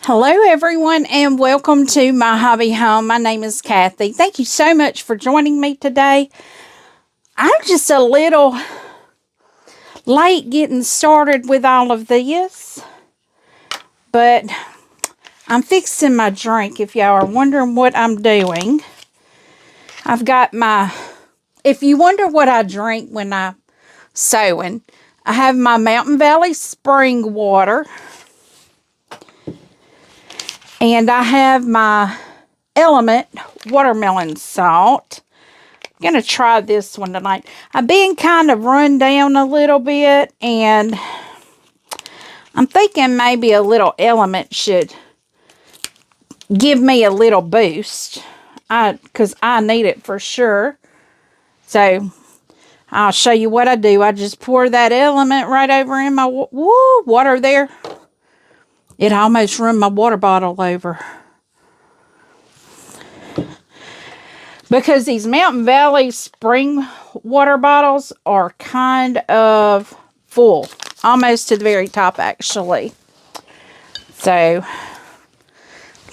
Hello everyone and welcome to my hobby home. My name is Cathy. Thank you so much for joining me today. I'm just a little late getting started with all of this, but I'm fixing my drink if y'all are wondering what I'm doing. I've got my, if you wonder what I drink when I'm sewing, I have my Mountain Valley spring water. And I have my Element watermelon salt. I'm going to try this one tonight. I've been kind of run down a little bit, and I'm thinking maybe a little Element should give me a little boost. Because I need it for sure. So, I'll show you what I do. I just pour that Element right over in my water there. It almost run my water bottle over. Because these Mountain Valley spring water bottles are kind of full. Almost to the very top, actually. So,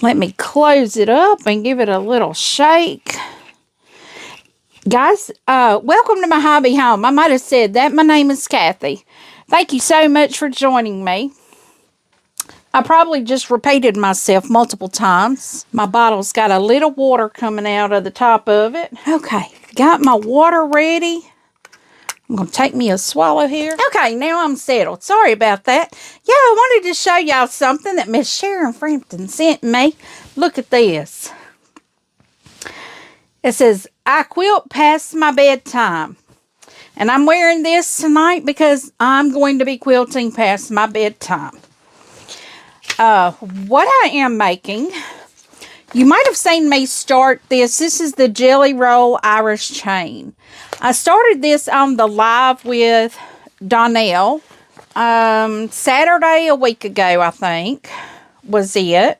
let me close it up and give it a little shake. Guys, welcome to my hobby home. I might have said that. My name is Cathy. Thank you so much for joining me. I probably just repeated myself multiple times. My bottle's got a little water coming out of the top of it. Okay, got my water ready. I'm going to take me a swallow here. Okay, now I'm settled. Sorry about that. Yeah, I wanted to show y'all something that Miss Sharon Frampton sent me. Look at this. It says, I quilt past my bedtime. And I'm wearing this tonight because I'm going to be quilting past my bedtime. What I am making, you might have seen me start this. This is the Jelly Roll Irish Chain. I started this on the live with Donnell Saturday a week ago, I think, was it.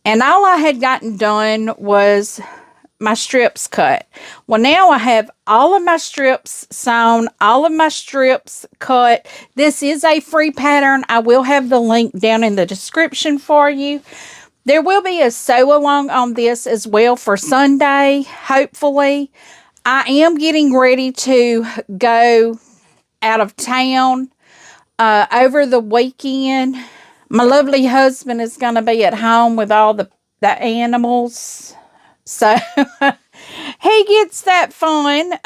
And all I had gotten done was my strips cut. Well, now I have all of my strips sewn, all of my strips cut. This is a free pattern. I will have the link down in the description for you. There will be a sew along on this as well for Sunday, hopefully. I am getting ready to go out of town over the weekend. My lovely husband is going to be at home with all the animals. So, he gets that fun.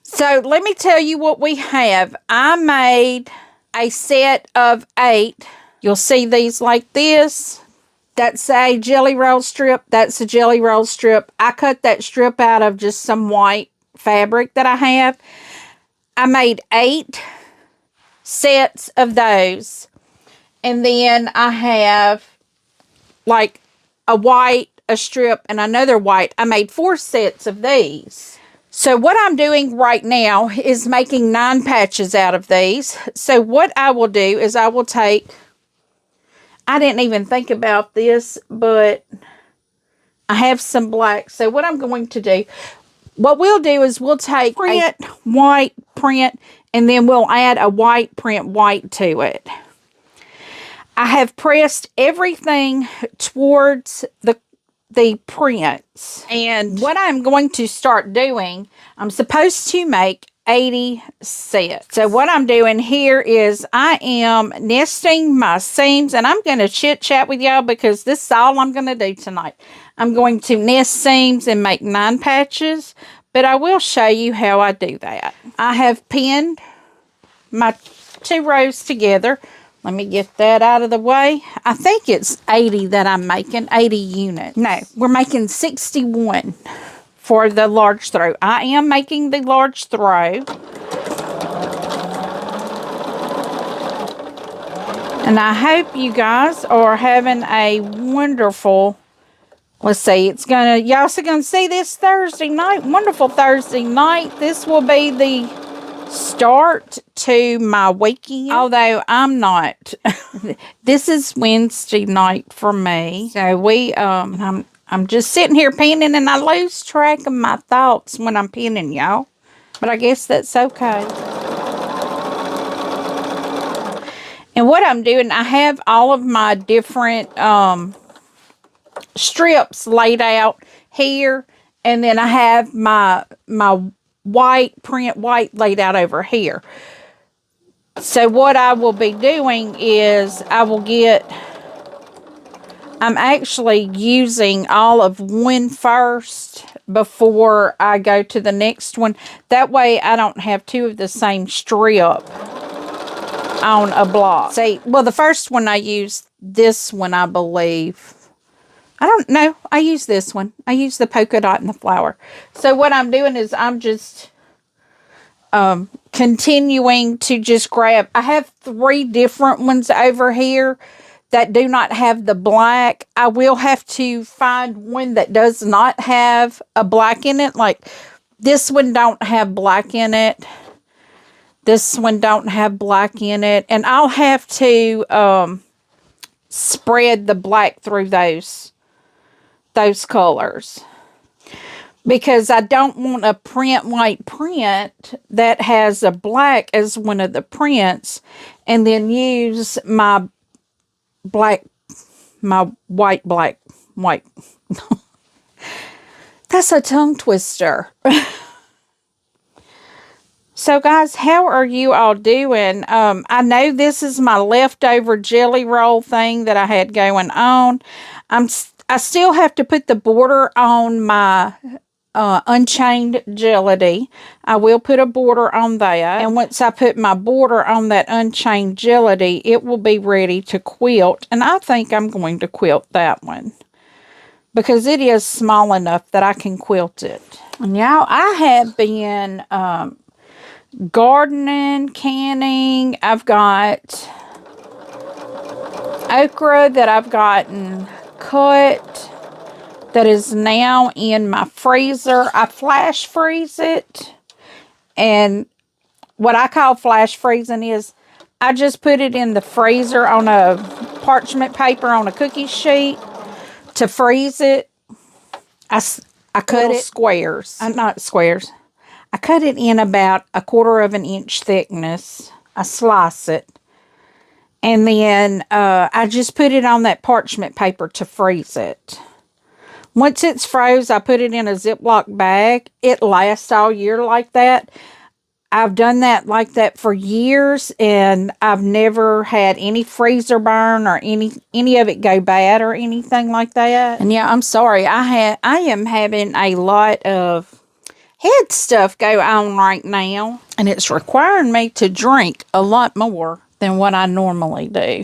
So, let me tell you what we have. I made a set of 8. You'll see these like this. That's a jelly roll strip. That's a jelly roll strip. I cut that strip out of just some white fabric that I have. I made 8 sets of those. And then I have like a white, a strip, and another white. I made 4 sets of these. So what I'm doing right now is making 9 patches out of these. So what I will do is I will take, I didn't even think about this, but I have some black. So what I'm going to do, what we'll do is we'll take print, white print, and then we'll add a white print white to it. I have pressed everything towards the prints. And what I'm going to start doing, I'm supposed to make 80 sets. So what I'm doing here is I am nesting my seams, and I'm going to chit chat with y'all because this is all I'm going to do tonight. I'm going to nest seams and make 9 patches, but I will show you how I do that. I have pinned my 2 rows together. Let me get that out of the way. I think it's 80 that I'm making, 80 units. No, we're making 61 for the large throw. I am making the large throw. And I hope you guys are having a wonderful, let's see, it's gonna, y'all also gonna see this Thursday night, wonderful Thursday night. This will be the start to my weekend, although I'm not. This is Wednesday night for me. So we I'm just sitting here pinning, and I lose track of my thoughts when I'm pinning, y'all. But I guess that's okay. And what I'm doing, I have all of my different strips laid out here, and then I have my print white laid out over here. So what I will be doing is I'm actually using all of one first before I go to the next one. That way I don't have two of the same strip on a block. See, well, the first one I used this one, I believe. I don't know. I use this one. I use the polka dot and the flower. So what I'm doing is I'm just continuing to just grab. I have 3 different ones over here that do not have the black. I will have to find one that does not have a black in it. Like this one don't have black in it. This one don't have black in it. And I'll have to spread the black through those colors. Because I don't want a white print that has a black as one of the prints. And then use my white. That's a tongue twister. So guys, how are you all doing? I know this is my leftover jelly roll thing that I had going on. I still have to put the border on my Unchained Gelity. I will put a border on that. And once I put my border on that Unchained Gelity, it will be ready to quilt. And I think I'm going to quilt that one, because it is small enough that I can quilt it. Now I have been gardening, canning. I've got okra that I've gotten cut that is now in my freezer. I flash freeze it. And what I call flash freezing is I just put it in the freezer on a parchment paper on a cookie sheet to freeze it. I cut it squares. Not squares. I cut it in about 1/4 of an inch thickness. I slice it. And then I just put it on that parchment paper to freeze it. Once it's froze, I put it in a Ziploc bag. It lasts all year like that. I've done that like that for years, and I've never had any freezer burn or any of it go bad or anything like that. And yeah, I'm sorry. I am having a lot of head stuff go on right now, and it's requiring me to drink a lot more than what I normally do.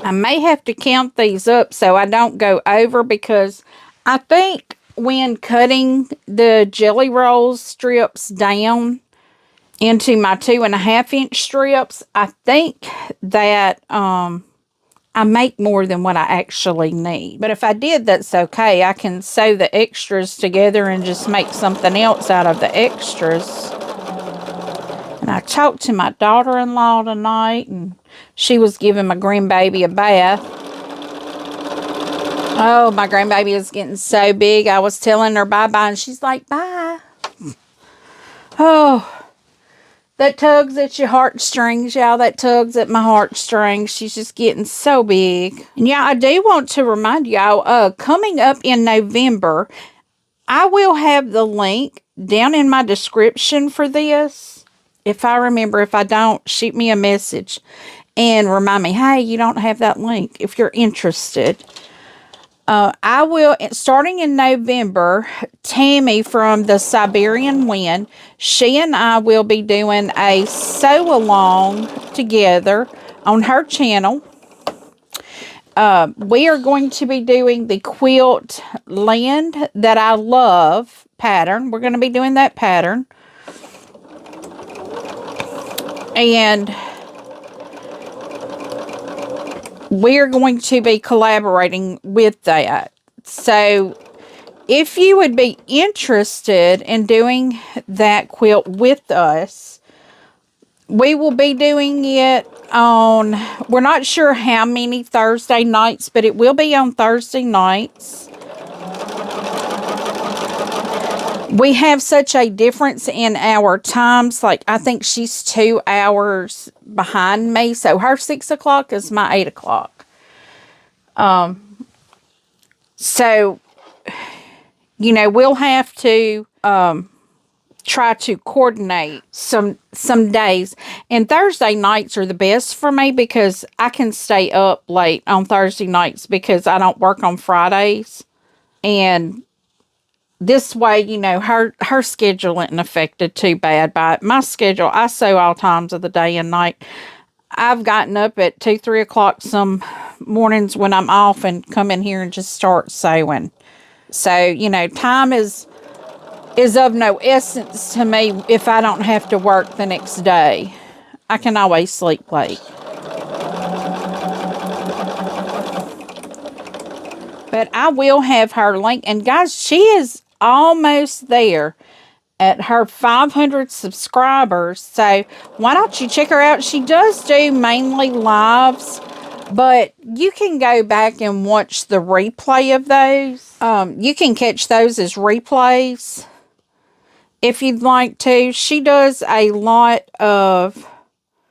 I may have to count these up so I don't go over, because I think when cutting the jelly roll strips down into my 2.5 inch strips, I think that I make more than what I actually need. But if I did, that's okay. I can sew the extras together and just make something else out of the extras. And I talked to my daughter-in-law tonight, and she was giving my grandbaby a bath. Oh, my grandbaby is getting so big. I was telling her bye-bye, and she's like, bye. Oh, that tugs at your heartstrings, y'all. That tugs at my heartstrings. She's just getting so big. And yeah, I do want to remind y'all, coming up in November, I will have the link down in my description for this. If I remember, if I don't, shoot me a message and remind me, hey, you don't have that link if you're interested. I will, starting in November, Tammy from the Siberian Wind, she and I will be doing a sew along together on her channel. We are going to be doing the Quilt Land That I Love pattern. We're going to be doing that pattern. And we're going to be collaborating with that. So if you would be interested in doing that quilt with us, we will be doing it on, we're not sure how many Thursday nights, but it will be on Thursday nights. we have such a difference in our times. Like, I think she's 2 hours behind me. So her 6 o'clock is my 8 o'clock. So, you know, we'll have to try to coordinate some days. And Thursday nights are the best for me because I can stay up late on Thursday nights because I don't work on Fridays. And this way, you know, her schedule isn't affected too bad by it. My schedule, I sew all times of the day and night. I've gotten up at 2, 3 o'clock some mornings when I'm off and come in here and just start sewing. So, you know, time is of no essence to me if I don't have to work the next day. I can always sleep late. But I will have her link. And guys, she is almost there at her 500 subscribers. So why don't you check her out? She does do mainly lives, but you can go back and watch the replay of those. You can catch those as replays if you'd like to. She does a lot of...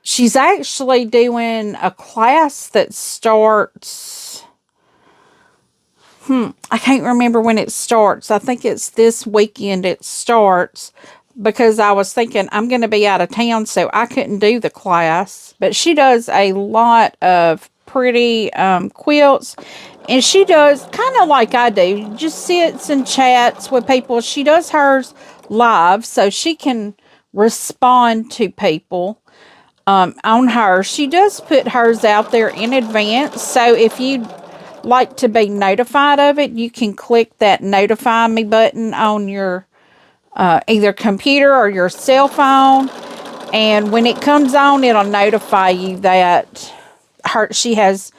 She's actually doing a class that starts... I can't remember when it starts. I think it's this weekend it starts, because I was thinking I'm going to be out of town, so I couldn't do the class. But she does a lot of pretty quilts, and she does kind of like I do, just sits and chats with people. She does hers live, so she can respond to people on her. She does put hers out there in advance, so if you like to be notified of it, you can click that notify me button on your either computer or your cell phone, and when it comes on, it'll notify you that she has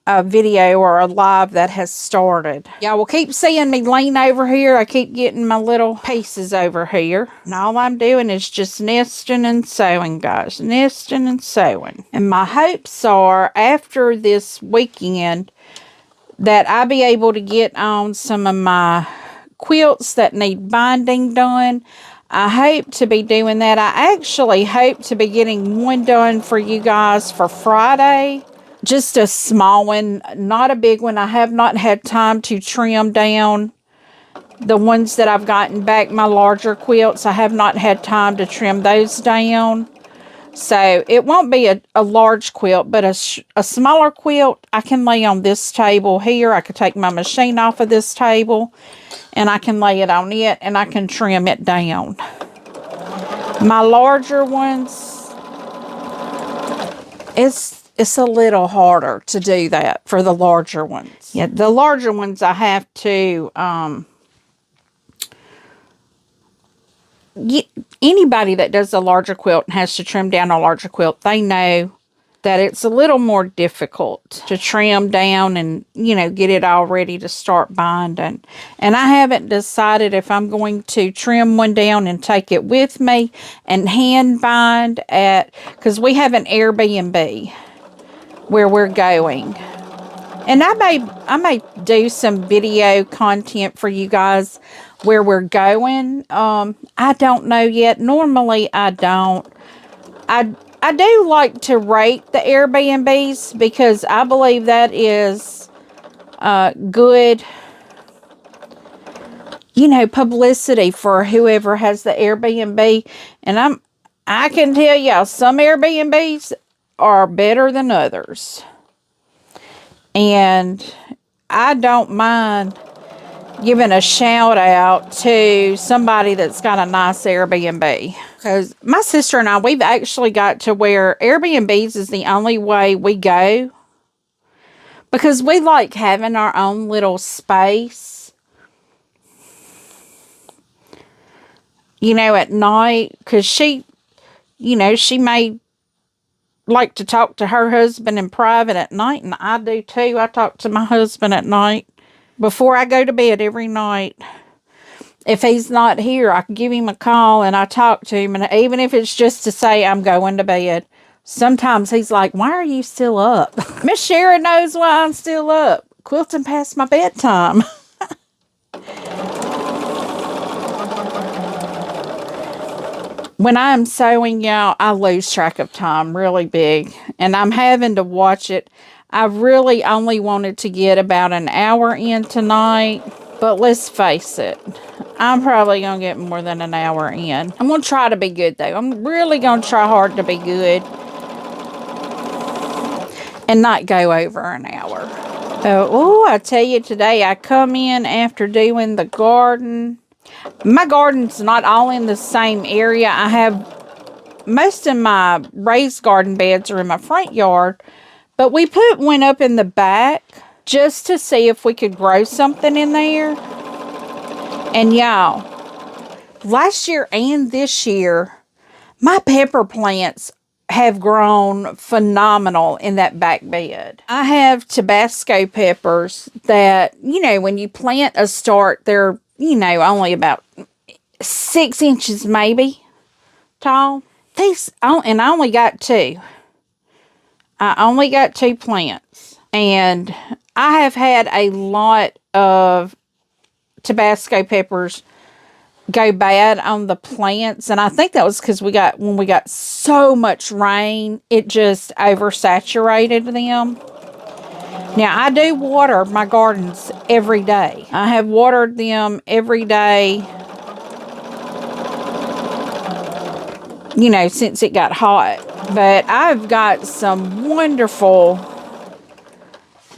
a video or a live that has started. Y'all will keep seeing me lean over here. I keep getting my little pieces over here, and all I'm doing is just nesting and sewing, guys. Nesting and sewing. And my hopes are, after this weekend, that I'll be able to get on some of my quilts that need binding done. I hope to be doing that. I actually hope to be getting one done for you guys for Friday. Just a small one, not a big one. I have not had time to trim down the ones that I've gotten back, my larger quilts. I have not had time to trim those down. So it won't be a large quilt, but a smaller quilt I can lay on this table here. I could take my machine off of this table and I can lay it on it and I can trim it down. My larger ones, it's a little harder to do that for the larger ones. Yeah, the larger ones I have to... anybody that does a larger quilt and has to trim down a larger quilt, they know that it's a little more difficult to trim down and, you know, get it all ready to start binding. And I haven't decided if I'm going to trim one down and take it with me and hand bind because we have an Airbnb where we're going. And I may do some video content for you guys where we're going. I don't know yet. Normally, I don't. I do like to rate the Airbnbs because I believe that is good, you know, publicity for whoever has the Airbnb. And I can tell y'all, some Airbnbs are better than others. And I don't mind giving a shout out to somebody that's got a nice Airbnb. Because my sister and I, we've actually got to where Airbnbs is the only way we go. Because we like having our own little space. You know, at night. Because she, you know, she may like to talk to her husband in private at night, and I do too. I talk to my husband at night before I go to bed every night. If he's not here, I can give him a call and I talk to him, and even if it's just to say I'm going to bed. Sometimes he's like, why are you still up? Miss Sharon knows why I'm still up. Quilting past my bedtime. When I'm sewing, y'all, I lose track of time really big. And I'm having to watch it. I really only wanted to get about an hour in tonight. But let's face it, I'm probably going to get more than an hour in. I'm going to try to be good, though. I'm really going to try hard to be good. And not go over an hour. Oh, I tell you, today I come in after doing the garden. My garden's not all in the same area. I have most of my raised garden beds are in my front yard. But we put one up in the back just to see if we could grow something in there. And y'all, last year and this year, my pepper plants have grown phenomenal in that back bed. I have Tabasco peppers that, you know, when you plant a start, they're, you know, only about 6 inches maybe tall. These, and I only got 2. I only got 2 plants. And I have had a lot of Tabasco peppers go bad on the plants, and I think that was because when we got so much rain, it just oversaturated them. Now I do water my gardens every day. I have watered them every day, you know, since it got hot. But I've got some wonderful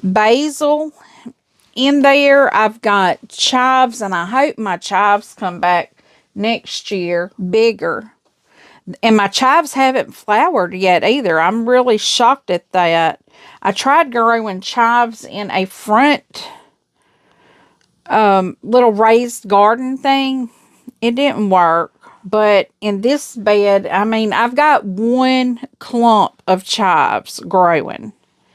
basil in there. I've got chives, and I hope my chives come back next year bigger. And my chives haven't flowered yet either. I'm really shocked at that. I tried growing chives in a front little raised garden thing. It didn't work. But in this bed, I mean, I've got 1 clump of chives growing.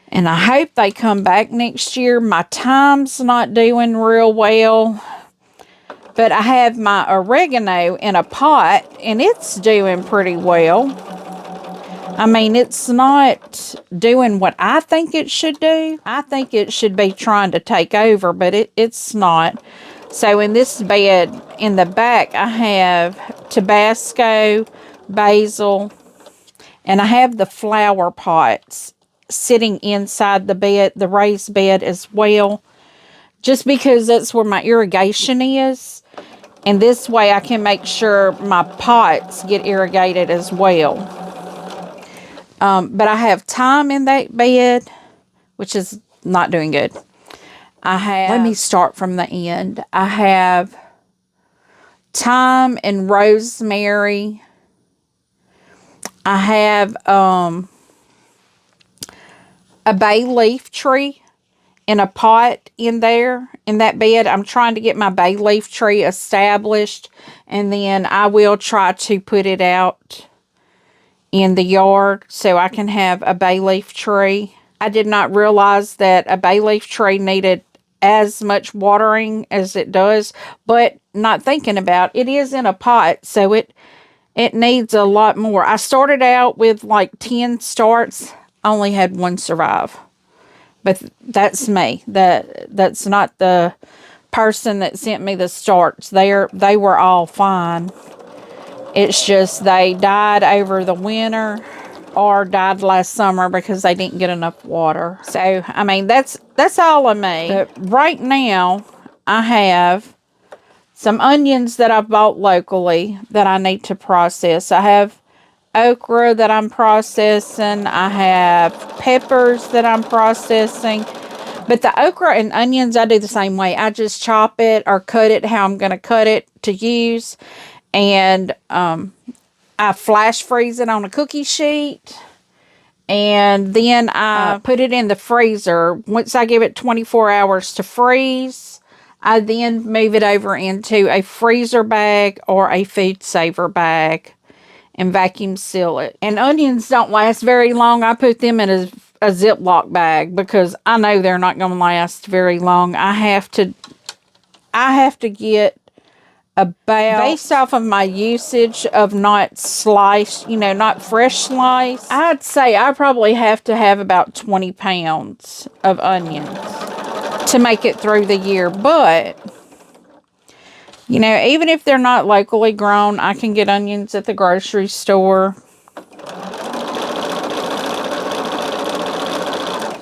And I hope they come back next year. My thyme's not doing real well. But I have my oregano in a pot, and it's doing pretty well. I mean, it's not doing what I think it should do. I think it should be trying to take over, but it's not. So in this bed, in the back, I have Tabasco, basil, and I have the flower pots sitting inside the bed, the raised bed as well, just because that's where my irrigation is. And this way I can make sure my pots get irrigated as well. But I have thyme in that bed, which is not doing good. Let me start from the end. I have thyme and rosemary. I have a bay leaf tree in a pot in there, in that bed. I'm trying to get my bay leaf tree established, and then I will try to put it out in the yard so I can have a bay leaf tree. I did not realize that a bay leaf tree needed as much watering as it does, but not thinking about it is in a pot, so it needs a lot more. I started out with like 10 starts, only had 1 survive. But that's me. That's not the person that sent me the starts. They were all fine. It's just they died over the winter or died last summer because they didn't get enough water. So, I mean, that's all of me. But right now, I have some onions that I bought locally that I need to process. I have okra that I'm processing. I have peppers that I'm processing. But the okra and onions, I do the same way. I just chop it or cut it how I'm going to cut it to use. And I flash freeze it on a cookie sheet. And then I put it in the freezer. Once I give it 24 hours to freeze, I then move it over into a freezer bag or a food saver bag and vacuum seal it. And onions don't last very long. I put them in a Ziploc bag because I know they're not going to last very long. I have to get about, based off of my usage of not sliced, you know, not fresh sliced, I'd say I probably have to have about 20 pounds of onions to make it through the year. But You know, even if they're not locally grown, I can get onions at the grocery store.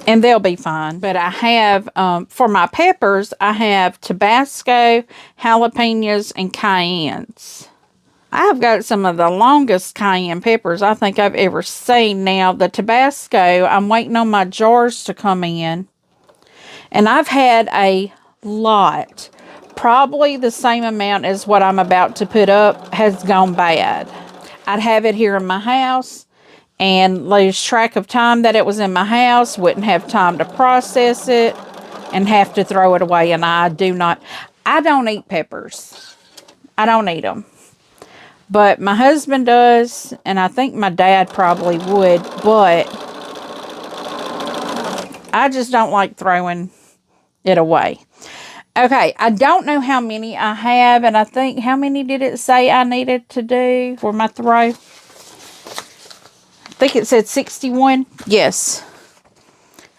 And they'll be fine. But I have, for my peppers, I have Tabasco, jalapenos, and cayennes. I've got some of the longest cayenne peppers I think I've ever seen. Now, the Tabasco, I'm waiting on my jars to come in. And I've had a lot. Probably the same amount as what I'm about to put up has gone bad. I'd have it here in my house and lose track of time that it was in my house, wouldn't have time to process it, and have to throw it away. And I don't eat peppers. I don't eat them. But my husband does, and I think my dad probably would, but I just don't like throwing it away. Okay, I don't know how many I have, and I think, how many did it say I needed to do for my throw? I think it said 61. Yes.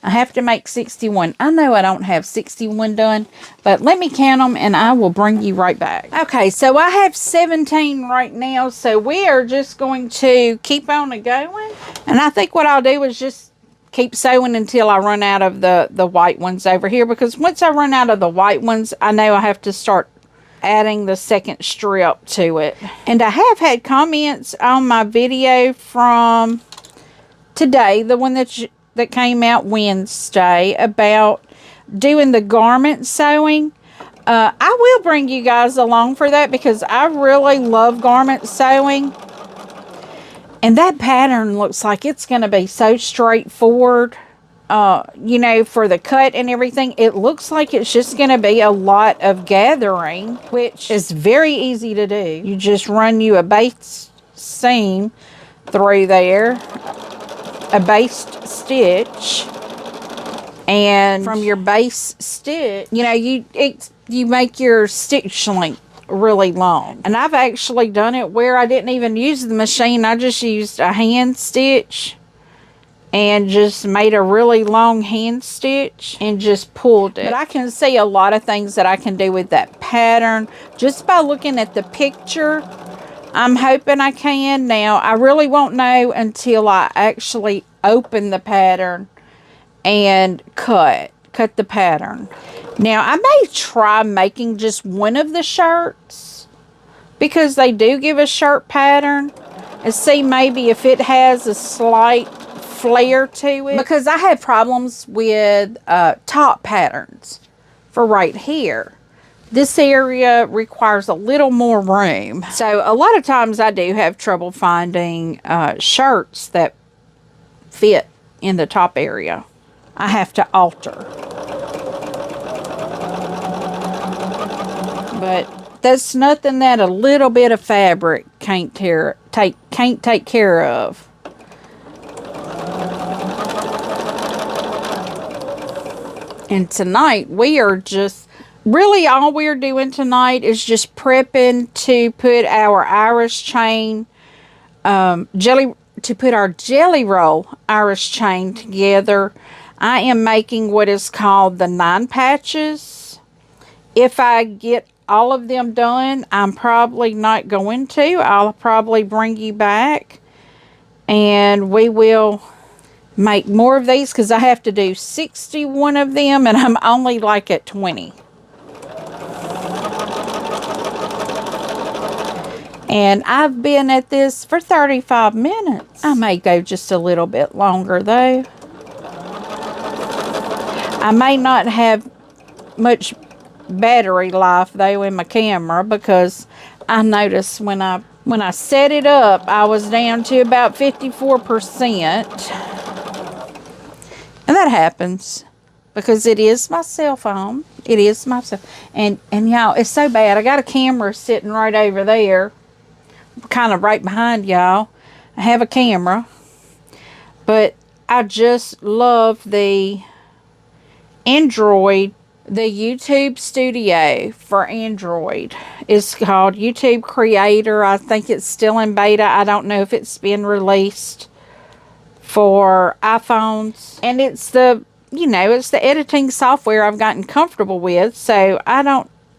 I have to make 61. I know I don't have 61 done, but let me count them and I will bring you right back. Okay, so I have 17 right now, so we are just going to keep on going. And I think what I'll do is just keep sewing until I run out of the white ones over here, because once I run out of the white ones, I know I have to start adding the second strip to it. And I have had comments on my video from today, the one that came out Wednesday, about doing the garment sewing. I will bring you guys along for that, because I really love garment sewing. And that pattern looks like it's going to be so straightforward, you know, for the cut and everything. It looks like it's just going to be a lot of gathering, which is very easy to do. You just run you a base seam through there, a base stitch, and from your base stitch, you know, you make your stitch length really long. And I've actually done it where I didn't even use the machine. I just used a hand stitch and just made a really long hand stitch and just pulled it. But I can see a lot of things that I can do with that pattern just by looking at the picture. I'm hoping I can. Now, I really won't know until I actually open the pattern and cut the pattern. Now, I may try making just one of the shirts, because they do give a shirt pattern, and see maybe if it has a slight flare to it, because I have problems with top patterns for right here. This area requires a little more room. So a lot of times I do have trouble finding shirts that fit in the top area. I have to alter. But that's nothing that a little bit of fabric can't take care of. And tonight we are just, really all we're doing tonight is just prepping to put our Irish chain to put our jelly roll Irish chain together. I am making what is called the 9 patches. If I get all of them done, I'm probably not going to. I'll probably bring you back and we will make more of these, because I have to do 61 of them and I'm only like at 20. And I've been at this for 35 minutes. I may go just a little bit longer though. I may not have much battery life though in my camera, because I noticed when I set it up, I was down to about 54%. And that happens because it is my cell phone. It is my cell. And y'all, it's so bad. I got a camera sitting right over there, kind of right behind y'all. I have a camera, but I just love the Android. The YouTube Studio for Android is called YouTube Creator. I think it's still in beta. I don't know if it's been released for iPhones. And it's the, you know, it's the editing software I've gotten comfortable with. So I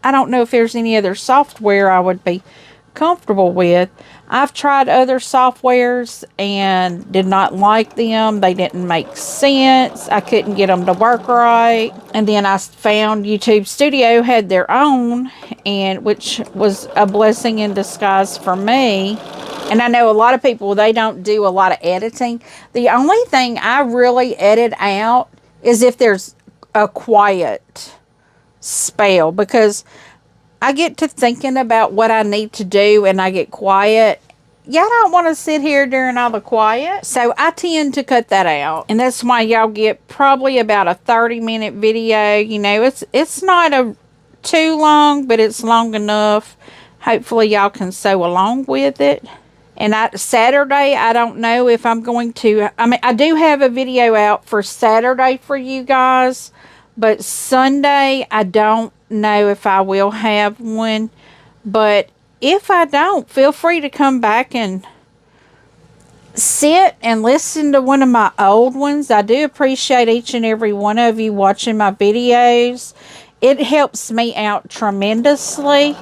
I don't know if there's any other software I would be comfortable with. I've tried other softwares and did not like them. They didn't make sense. I couldn't get them to work right. And then I found YouTube Studio had their own, and which was a blessing in disguise for me. And I know a lot of people, they don't do a lot of editing. The only thing I really edit out is if there's a quiet spell, because I get to thinking about what I need to do and I get quiet. Y'all don't want to sit here during all the quiet. So I tend to cut that out. And that's why y'all get probably about a 30-minute video. You know, it's not too long, but it's long enough. Hopefully y'all can sew along with it. And Saturday, I don't know if I'm going to. I mean, I do have a video out for Saturday for you guys. But Sunday, I don't know if I will have one. But if I don't, feel free to come back and sit and listen to one of my old ones. I do appreciate each and every one of you watching my videos. It helps me out tremendously.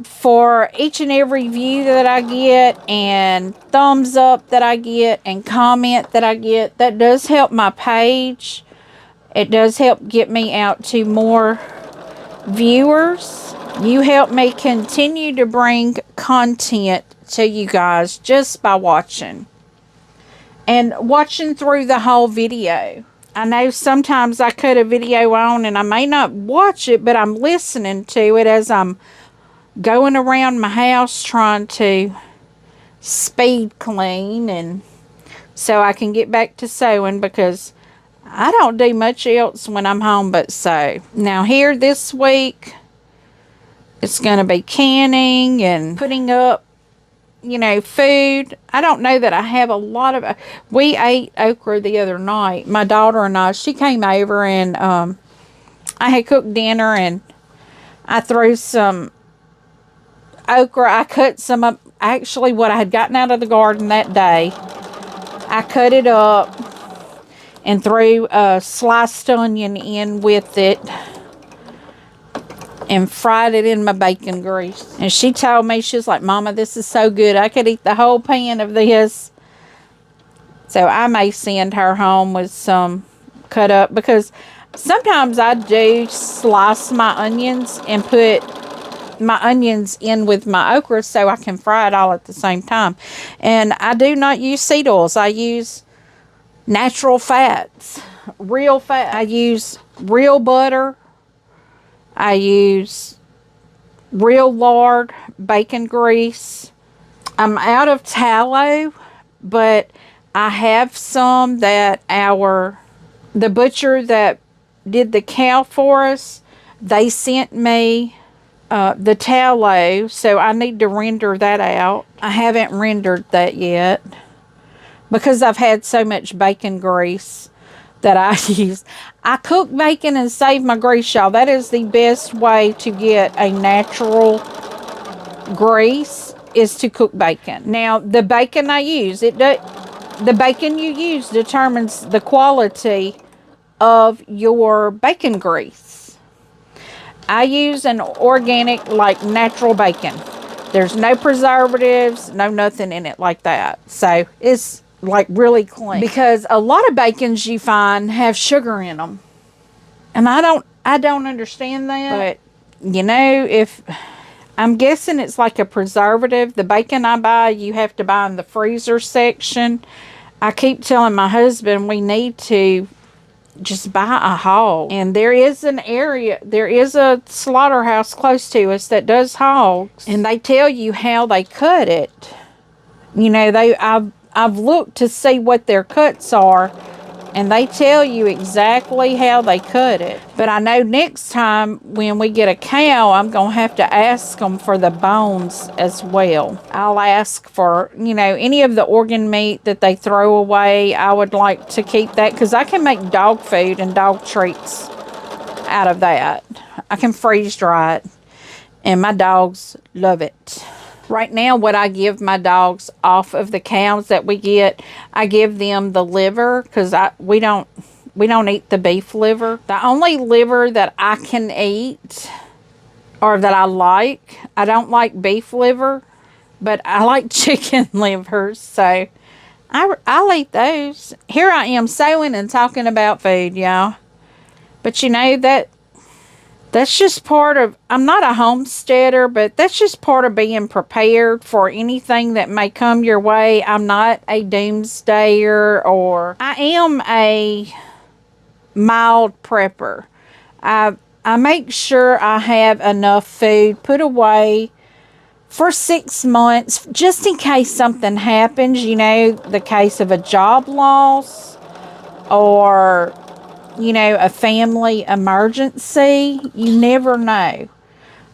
For each and every view that I get and thumbs up that I get and comment that I get, that does help my page. It does help get me out to more viewers. You help me continue to bring content to you guys just by watching. And watching through the whole video. I know sometimes I cut a video on and I may not watch it, but I'm listening to it as I'm going around my house trying to speed clean, and so I can get back to sewing, because I don't do much else when I'm home but sew. Now here this week, it's going to be canning and putting up, you know, food. I don't know that I have a lot of. We ate okra the other night. My daughter and I, she came over and I had cooked dinner and I threw some okra. I cut some up, actually what I had gotten out of the garden that day. I cut it up and threw a sliced onion in with it and fried it in my bacon grease. And she told me, she was like, Mama, this is so good. I could eat the whole pan of this. So I may send her home with some cut up, because sometimes I do slice my onions and put my onions in with my okra so I can fry it all at the same time. And I do not use seed oils. I use natural fats, real fat. I use real butter. I use real lard, bacon grease. I'm out of tallow, but I have some that the butcher that did the cow for us, they sent me the tallow, so I need to render that out. I haven't rendered that yet because I've had so much bacon grease that I use. I cook bacon and save my grease, y'all. That is the best way to get a natural grease, is to cook bacon. Now, the bacon I use, the bacon you use determines the quality of your bacon grease. I use an organic, like natural bacon. There's no preservatives, no nothing in it like that. So it's like really clean. Because a lot of bacons you find have sugar in them. And I don't understand that. But, you know, I'm guessing it's like a preservative. The bacon I buy, you have to buy in the freezer section. I keep telling my husband we need to just buy a hog. And there is a slaughterhouse close to us that does hogs, and they tell you how they cut it. You know, I've looked to see what their cuts are, and they tell you exactly how they cut it. But I know next time when we get a cow, I'm going to have to ask them for the bones as well. I'll ask for, you know, any of the organ meat that they throw away. I would like to keep that, because I can make dog food and dog treats out of that. I can freeze dry it, and my dogs love it. Right now, what I give my dogs off of the cows that we get, I give them the liver, because we don't we don't eat the beef liver. The only liver that I can eat, or that I like, I don't like beef liver, but I like chicken livers, so I'll eat those. Here I am sewing and talking about food, y'all. But you know, that's just part of, I'm not a homesteader, but that's just part of being prepared for anything that may come your way. I'm not a doomsdayer, or I am a mild prepper. I make sure I have enough food put away for 6 months, just in case something happens, you know, the case of a job loss, or, you know, a family emergency. You never know.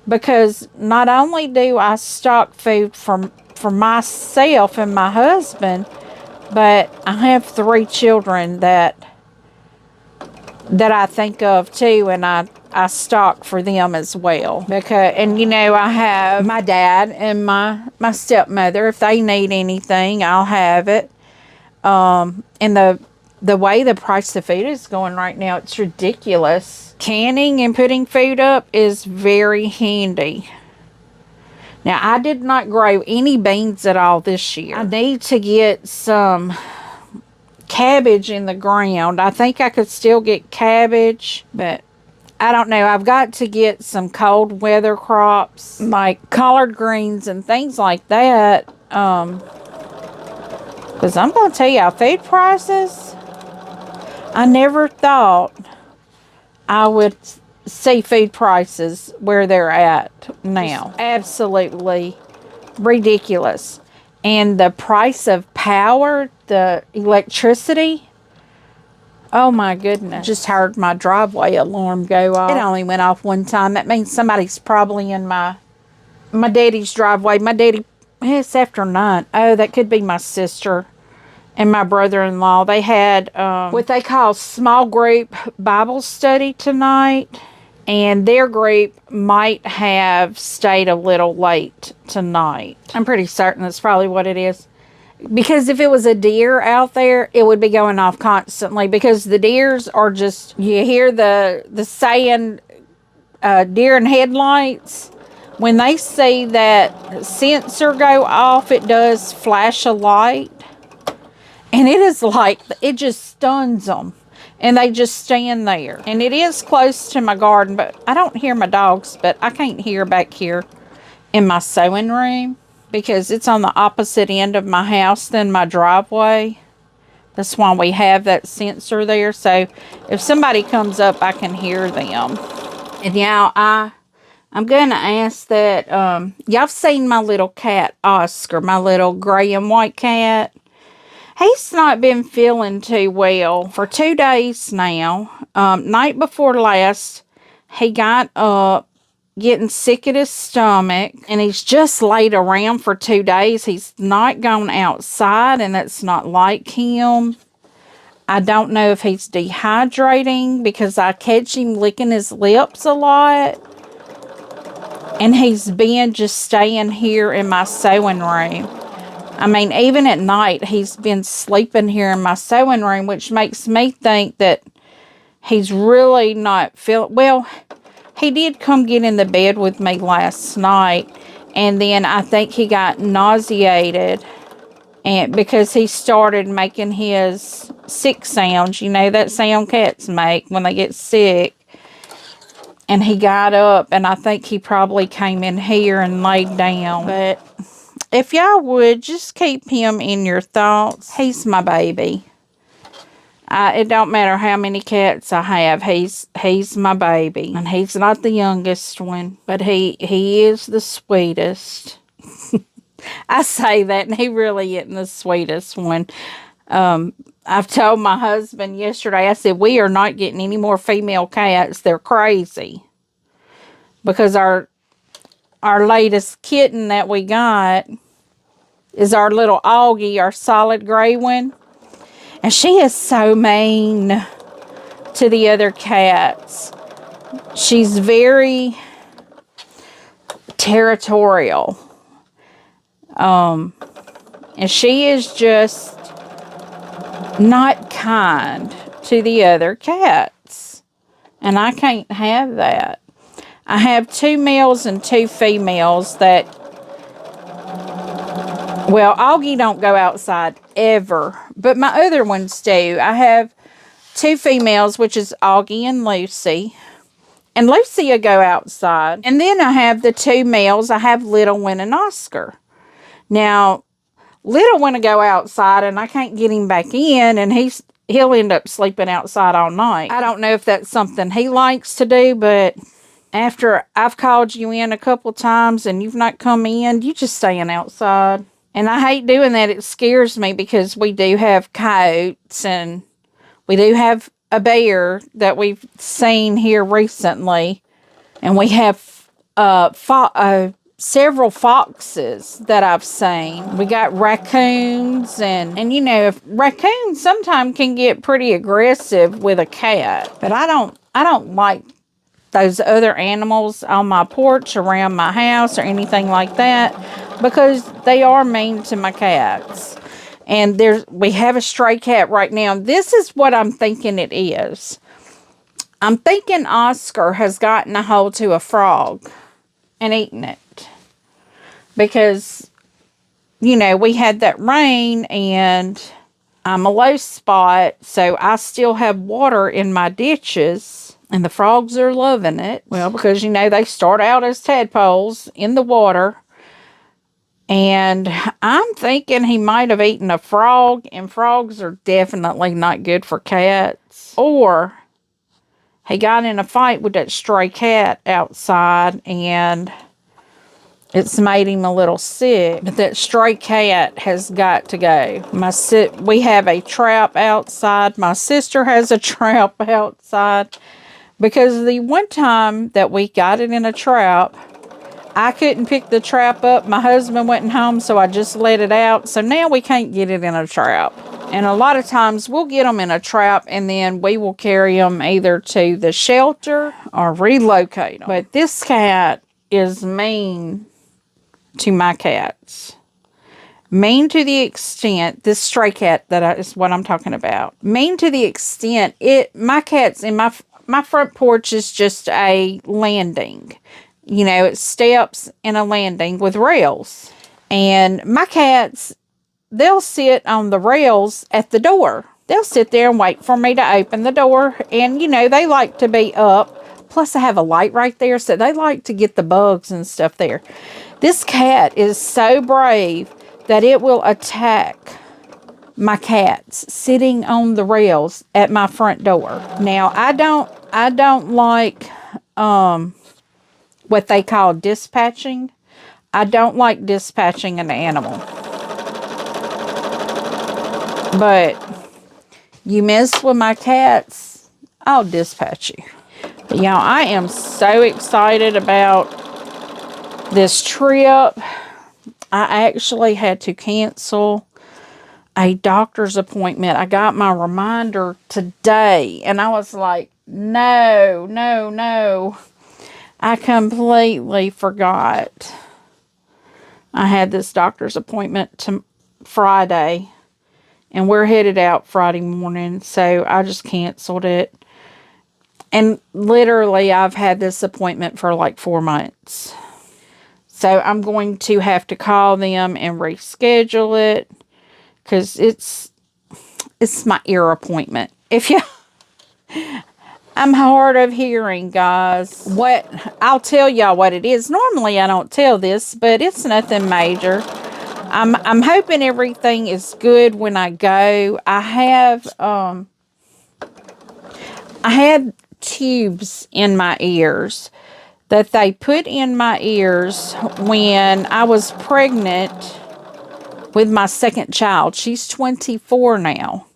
Because not only do I stock food for myself and my husband, but I have 3 children that I think of too, and I stock for them as well. Because, and you know, I have my dad and my stepmother. If they need anything, I'll have it. And the way the price of food is going right now, it's ridiculous. Canning and putting food up is very handy. Now, I did not grow any beans at all this year. I need to get some cabbage in the ground. I think I could still get cabbage, but I don't know. I've got to get some cold weather crops like collard greens and things like that. Because I'm going to tell you, food prices, I never thought I would see food prices where they're at now. It's absolutely ridiculous. And the price of power, the electricity, oh my goodness. Just heard my driveway alarm go off. It only went off one time. That means somebody's probably in my daddy's driveway. My daddy, it's after 9. Oh, that could be my sister and my brother-in-law. They had what they call small group Bible study tonight. And their group might have stayed a little late tonight. I'm pretty certain that's probably what it is. Because if it was a deer out there, it would be going off constantly. Because the deers are just, you hear the saying, deer in headlights. When they see that sensor go off, it does flash a light. And it is like, it just stuns them. And they just stand there. And it is close to my garden, but I don't hear my dogs, but I can't hear back here in my sewing room because it's on the opposite end of my house than my driveway. That's why we have that sensor there. So if somebody comes up, I can hear them. And now I'm going to ask that, y'all seen my little cat, Oscar, my little gray and white cat. He's not been feeling too well for 2 days now. Night before last, he got up, getting sick at his stomach, and he's just laid around for 2 days. He's not gone outside, and that's not like him. I don't know if he's dehydrating because I catch him licking his lips a lot. And he's been just staying here in my sewing room. I mean, even at night, he's been sleeping here in my sewing room, which makes me think that he's really not feeling... Well, he did come get in the bed with me last night, and then I think he got nauseated and because he started making his sick sounds. You know, that sound cats make when they get sick. And he got up, and I think he probably came in here and laid down. But if y'all would, just keep him in your thoughts. He's my baby. It don't matter how many cats I have. He's my baby. And he's not the youngest one, but he is the sweetest. I say that, and he really isn't the sweetest one. I've told my husband yesterday, I said, we are not getting any more female cats. They're crazy. Because our latest kitten that we got is our little Augie, our solid gray one. And she is so mean to the other cats. She's very territorial. And she is just not kind to the other cats. And I can't have that. I have 2 males and 2 females that, well, Augie don't go outside ever, but my other ones do. I have 2 females, which is Augie and Lucy. And Lucy will go outside. And then I have the 2 males. I have Little One and Oscar. Now, Little One will go outside and I can't get him back in, and he'll end up sleeping outside all night. I don't know if that's something he likes to do, but after I've called you in a couple times and you've not come in, you just staying outside. And I hate doing that. It scares me because we do have coyotes and we do have a bear that we've seen here recently. And we have several foxes that I've seen. We got raccoons and you know, if raccoons sometimes can get pretty aggressive with a cat. But I don't like those other animals on my porch, around my house, or anything like that, because they are mean to my cats. And we have a stray cat right now. This is what I'm thinking it is. I'm thinking Oscar has gotten a hold to a frog and eaten it. Because, you know, we had that rain and I'm a low spot, so I still have water in my ditches. And the frogs are loving it. Well, because, you know, they start out as tadpoles in the water. And I'm thinking he might have eaten a frog. And frogs are definitely not good for cats. Or he got in a fight with that stray cat outside. And it's made him a little sick. But that stray cat has got to go. We have a trap outside. My sister has a trap outside. Because the one time that we got it in a trap, I couldn't pick the trap up. My husband wasn't home, so I just let it out. So now we can't get it in a trap. And a lot of times we'll get them in a trap and then we will carry them either to the shelter or relocate them. But this cat is mean to my cats. Mean to the extent, this stray cat is what I'm talking about. Mean to the extent, my cats in my front porch is just a landing. You know, it's steps and a landing with rails. And my cats, they'll sit on the rails at the door. They'll sit there and wait for me to open the door. And, you know, they like to be up. Plus, I have a light right there, so they like to get the bugs and stuff there. This cat is so brave that it will attack my cats sitting on the rails at my front door. Now, I don't like what they call dispatching. I don't like dispatching an animal. But you mess with my cats, I'll dispatch you. But, y'all, I am so excited about this trip. I actually had to cancel a doctor's appointment. I got my reminder today, and I was like, no. I completely forgot. I had this doctor's appointment Friday, and we're headed out Friday morning, so I just canceled it. And literally, I've had this appointment for like 4 months. So I'm going to have to call them and reschedule it, because it's my ear appointment. I'm hard of hearing, guys. I'll tell y'all what it is. Normally I don't tell this, but it's nothing major. I'm hoping everything is good when I go. I had tubes in my ears that they put in my ears when I was pregnant with my second child. She's 24 now.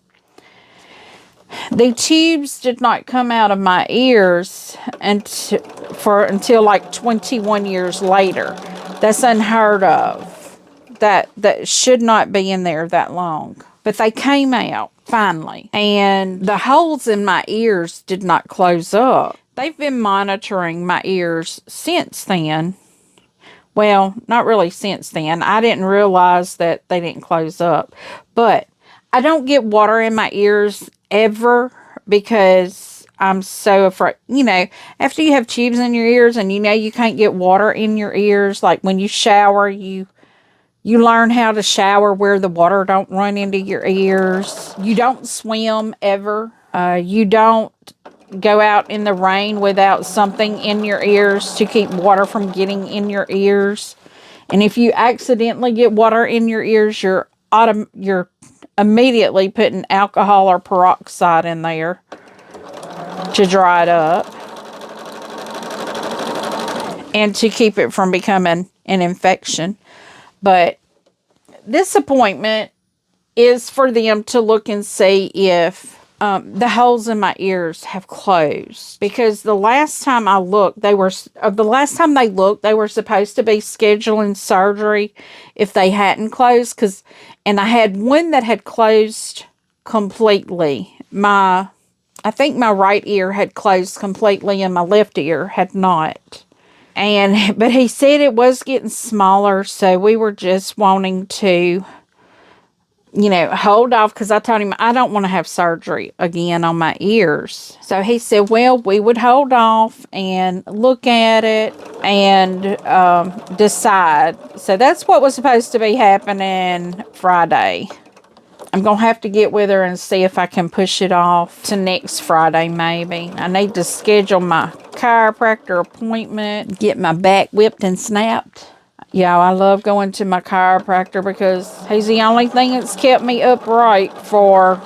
The tubes did not come out of my ears until like 21 years later. That's unheard of. That should not be in there that long. But they came out finally. And the holes in my ears did not close up. They've been monitoring my ears since then. Well, not really since then. I didn't realize that they didn't close up. But I don't get water in my ears ever, because I'm so afraid, you know, after you have tubes in your ears and you know you can't get water in your ears, like when you shower, you learn how to shower where the water don't run into your ears. You don't swim ever. You don't go out in the rain without something in your ears to keep water from getting in your ears. And if you accidentally get water in your ears, you're immediately putting alcohol or peroxide in there to dry it up and to keep it from becoming an infection. But this appointment is for them to look and see if the holes in my ears have closed. Because the last time I looked, they were supposed to be scheduling surgery if they hadn't closed. And I had one that had closed completely. I think my right ear had closed completely and my left ear had not. But he said it was getting smaller, so we were just wanting to, you know, hold off, because I told him I don't want to have surgery again on my ears. So he said, well, we would hold off and look at it and decide. So that's what was supposed to be happening Friday. I'm going to have to get with her and see if I can push it off to next Friday, maybe. I need to schedule my chiropractor appointment, get my back whipped and snapped. Yeah, I love going to my chiropractor because he's the only thing that's kept me upright for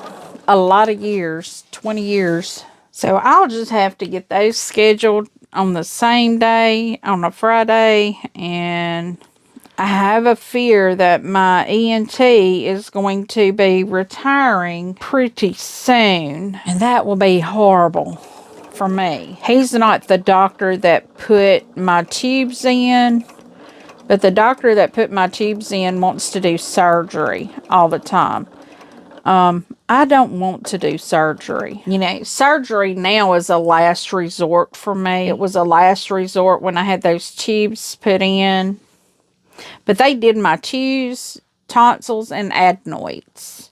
a lot of years, 20 years. So I'll just have to get those scheduled on the same day, on a Friday, and I have a fear that my ENT is going to be retiring pretty soon, and that will be horrible for me. He's not the doctor that put my tubes in, but the doctor that put my tubes in wants to do surgery all the time. I don't want to do surgery. You know, surgery now is a last resort for me. It was a last resort when I had those tubes put in. But they did my tubes, tonsils, and adenoids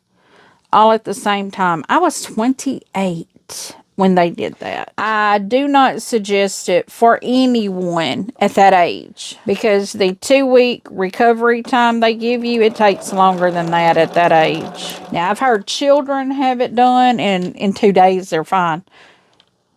all at the same time. I was 28 when they did that. I do not suggest it for anyone at that age, because the 2-week recovery time they give you, it takes longer than that at that age. Now, I've heard children have it done, and in 2 days they're fine.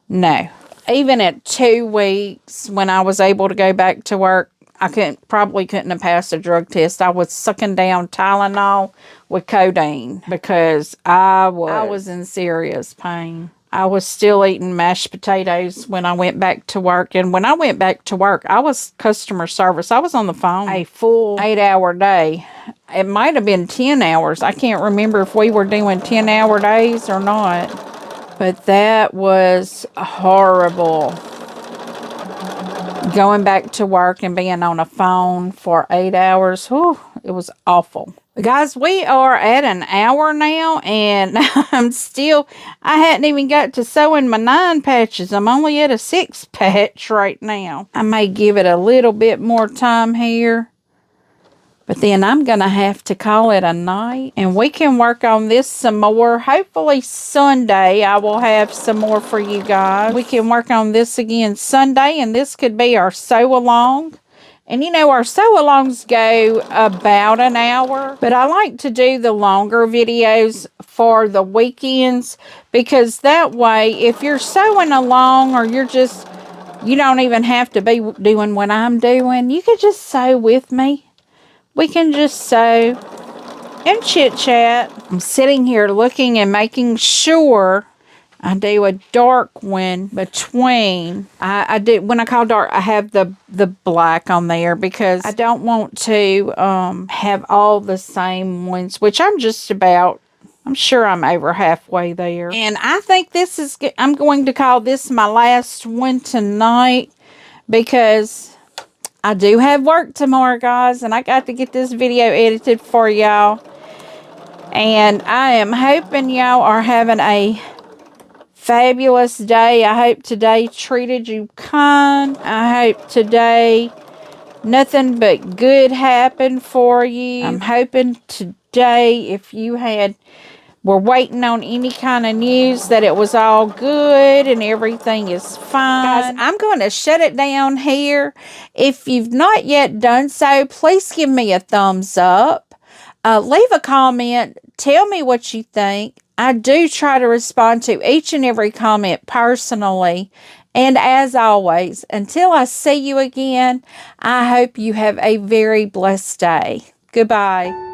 No. Even at 2 weeks, when I was able to go back to work, I probably couldn't have passed a drug test. I was sucking down Tylenol with codeine because I was in serious pain. I was still eating mashed potatoes when I went back to work. And when I went back to work, I was customer service. I was on the phone a full 8-hour day. It might have been 10 hours. I can't remember if we were doing 10-hour days or not. But that was horrible. Going back to work and being on a phone for 8 hours, whew, it was awful. Guys, we are at an hour now, and I hadn't even got to sewing my 9 patches. I'm only at a 6 patch right now. I may give it a little bit more time here, but then I'm going to have to call it a night, and we can work on this some more. Hopefully Sunday I will have some more for you guys. We can work on this again Sunday, and this could be our sew-along. And you know, our sew-alongs go about an hour, but I like to do the longer videos for the weekends, because that way, if you're sewing along, or you don't even have to be doing what I'm doing, you can just sew with me. We can just sew and chit-chat. I'm sitting here looking and making sure I do a dark one between. I do, when I call dark, I have the black on there, because I don't want to have all the same ones, which I'm sure I'm over halfway there. And I think I'm going to call this my last one tonight, because I do have work tomorrow, guys, and I got to get this video edited for y'all. And I am hoping y'all are having a fabulous day. I hope today treated you kind. I hope today nothing but good happened for you. I'm hoping today, if you had we're waiting on any kind of news that it was all good and everything is fine. Guys, I'm going to shut it down here. If you've not yet done so, please give me a thumbs up. Leave a comment. Tell me what you think. I do try to respond to each and every comment personally. And as always, until I see you again, I hope you have a very blessed day. Goodbye.